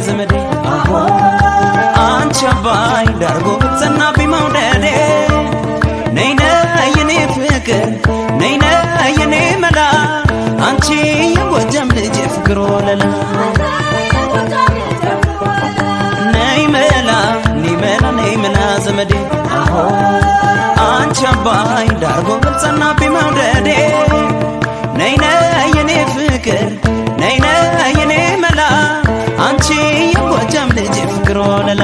ዘመዴ አሆ አንቺ አባይ ዳርጎ ጸናቢ መውደዴ ነይ ነይ የኔ ፍቅር ነይ ነይ የኔ መላ አንቺ የጎጃም ልጅ ፍቅር ወለላ ነይ መላ ነይ መላ ዘመዴ አሆ አንቺ አባይ ዳርጎ ጸናቢ መውደዴ ነይ ነይ የኔ ፍቅር ነይ ነይ የኔ መላ አንቺ የጎጃም ልጅ ፍቅር ወለላ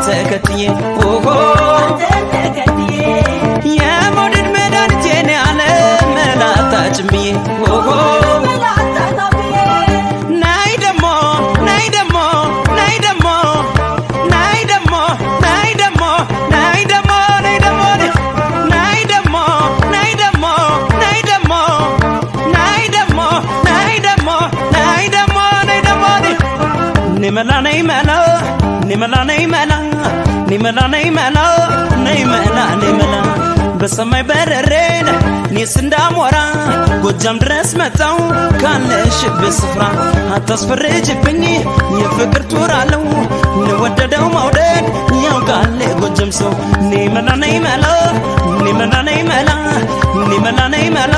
ተከትዬ ኦሆ ተከትዬ የሞድድ መድኃኒቴ ነይ አለ መላጣጭም ብዬ ኦሆ መላጣጣብዬ ናይ ደሞ ናይ ደሞ ናይ ደሞ ናይ ደሞ ናይ ደሞ ናይ ደሞ ናይ ደሞ ናይ ደሞ ናይ ደሞ ናይ ደሞ ናይ ደሞ ናይ ደሞ ናይ ደሞ ናይ ደሞ ንመላ ንመላ ንመላ ንመላ ንመላ ንመላ ንመላ ንመላ በሰማይ በረሬን ኔስ እንዳሞራ ጎጃም ድረስ መጣው ካለሽበት ስፍራ አታስፈርጅብኝ የፍቅር ቱር አለው ለወደደው መውደድ ያውቃል ጎጃም ሰው ንመላ ንመላ ንመላ ንመላ ንመላ ንመላ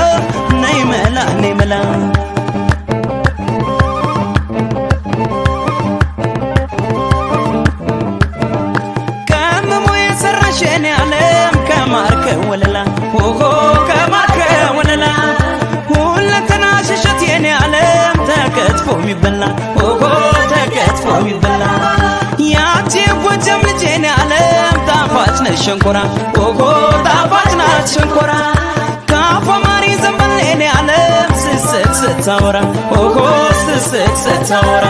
ንመላ ንመላ ሸኔ ዓለም ከማርከ ወለላ ኦሆ ከማርከ ወለላ ሁለንተና ሸሸት የኔ ዓለም ተከትፎ የሚበላ ኦሆ ተከትፎ የሚበላ ያቺ ጎጃም ልጅ የኔ ዓለም ጣፋጭ ነች ሸንኮራ ኦሆ ጣፋጭ ናት ሸንኮራ ካፏ ማር ዘንበል የኔ ዓለም ስስቅ ስታወራ ኦሆ ስስቅ ስታወራ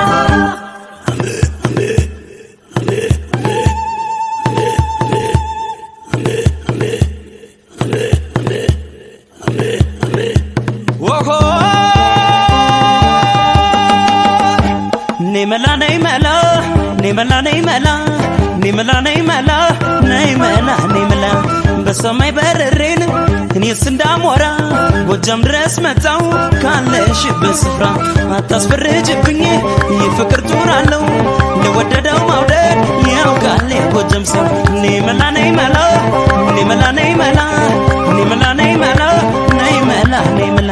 ንመላ ንመላ ንመላ ንመላ ንመላ ንመላ ንመላ ንመላ በሰማይ በረሬን እኔስ እንዳሞራ ጎጃም ድረስ መጣው ካለሽበት ስፍራ አታስፈርጅብኝ የፍቅር ቱር አለው ለወደደው መውደድ ያውቃል ጎጃም ሰው ንመላ ንመላ ንመላ ንመላ ንመላ ንመላ ንመላ ንመላ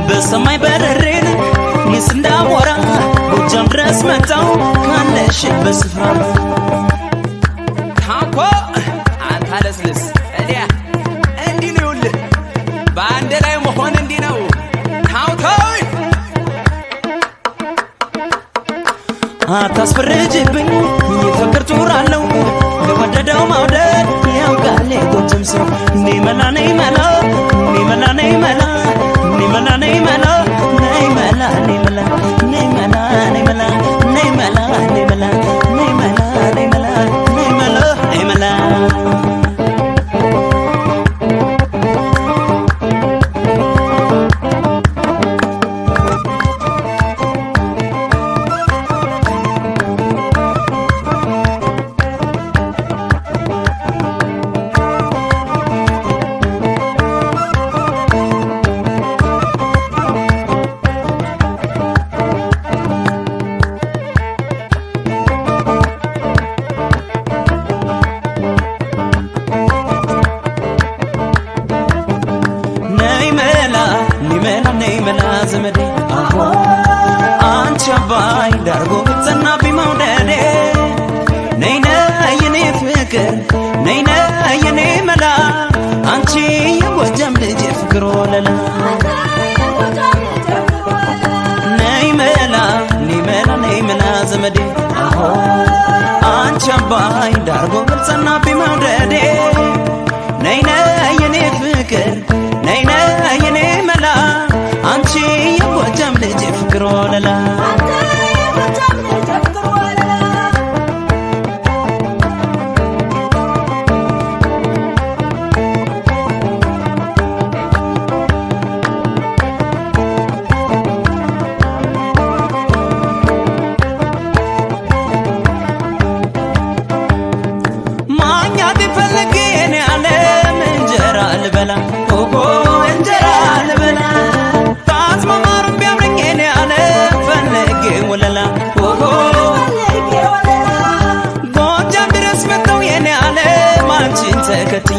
በሰማይ በረሬን እኔስ እንዳሞራ ጎጃም ድረስ መጣው ካለሽበት ስፍራ ታንኮ አንተ ለስልስ እዲያ እንዲህ ነው ይኸውልህ በአንድ ላይ መሆን እንዲህ ነው ታውተው አታስፈርጅብኝ የፍቅር ቱር አለው ለወደደው መውደድ ያውቃል ጎጃም ሰው ንመላ ንመላ ንመላ ንመላ ንመላ ንመላ ንመላ ንመላ ንመላ ንመላ ንመላ ንመላ ንመላ ንመላ ንመላ ንመላ ንመላ ዘመዴ አሆ አንቺ አባይ ዳርጎ ጸናቢ መውደዴ ነይ ነይ የኔ ፍቅር ነይ ነይ የኔ መላ አንቺ የጎጃም ልጅ ፍቅር ወለላ ነይ መላ ንመላ ንመላ ዘመዴ አሆ አንቺ አባይ ዳርጎ ጸናቢ መውደዴ ነይ ነይ የኔ ፍቅር ነይ ነይ የኔ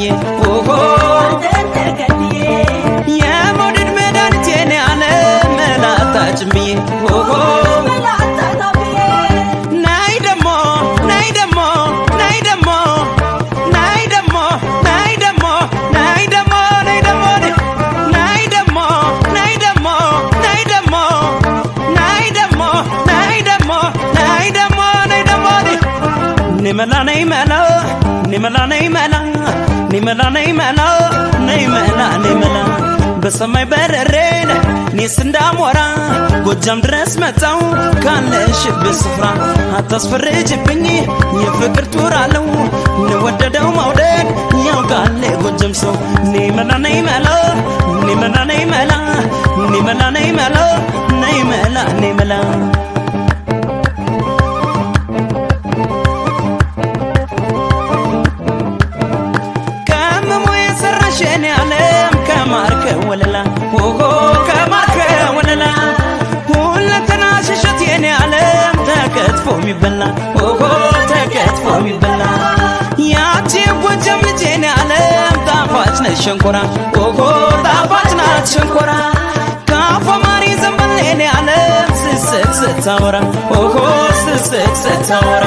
ብዬ ኦሆ የመውደድ መድኃኒቴ ነው ዓለም መላጣችን ብዬ ኦሆ ናይ ደሞ ናይ ደሞ ናይ ደሞ ናይ ደሞ ናይ ደሞ ናይ ደሞ ናይ ደሞ ናይ ደሞ ናይ ደሞ ናይ ደሞ ናይ ደሞ ናይ ደሞ ናይ ደሞ ናይ ደሞ ንመላ ናይ መላ ንመላ ናይ መላ ንመላ ናይ መላ ናይ መላ ናይ መላ በሰማይ በረሬን ኔስ እንዳሞራ ጎጃም ድረስ መጣው ካለሽበት ስፍራ አታስፈርጅብኝ የፍቅር ጡር አለው ንወደደው መውደድ ያውቃል ጎጃም ሰው ንመላ ናይ መላ ንመላ ናይ መላ ንመላ ናይ መላ ናይ መላ ናይ መላ ከመሞየሰራሽኔ ዓለም ከማርከ ወለላ ኦሆ ከማርከ ወለላ ሁለንተናሽ እሸት የኔ ዓለም ተከትፎ የሚበላ ኦሆ ተከትፎ የሚበላ ያቺ ጎጃም ልጅ የኔ ዓለም ጣፋጭ ነች ሸንኮራ ኦሆ ጣፋጭ ናት ሸንኮራ ካፏ ማር ዘንበል የኔ ዓለም ስስቅ ስታወራ ኦሆ ስስቅ ስታወራ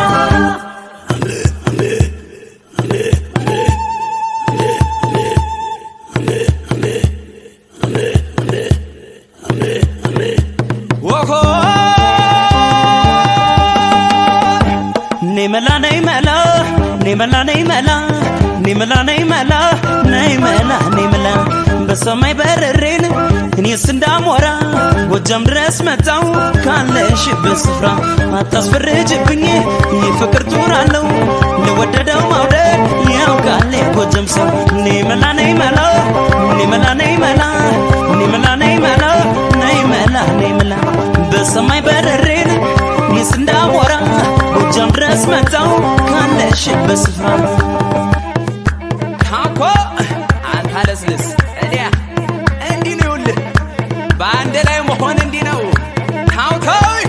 ንመላ ናይ መላ ንመላ ናይ መላ ንመላ ናይ መላ ናይ መላ ናይ መላ በሰማይ በረሬን እኔስ እንዳሞራ ጎጃም ድረስ መጣው ካለሽበት ስፍራ አታስፈርጅብኝ የፍቅር ጡር አለው ለወደደው መውደድ ያውቃል ጎጃም ሰው ንመላ ናይ መላ ንመላ ናይ መላ ንመላ ናይ መላ ናይ መላ ናይ መላ በሰማይ በረሬን እኔስ እንዳሞራ ጎጃም ድረስ መጣው ካለሽበት ስፍራ ካኮ አንተ አለስልስ እዲያ እንዲህ ነው ይኸውልህ በአንድ ላይ መሆን እንዲህ ነው ካውተይ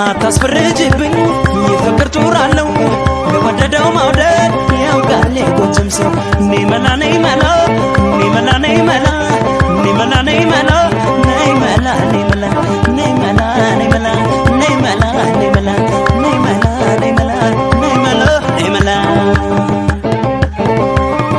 አታስፈርጅብኝ የፍቅር ጡር አለው ለወደደው መውደድ ያውቃል ጎጃም ሰው ንመላ ናይ መላ ንመላ ናይ መላ ንመላ ናይ መላ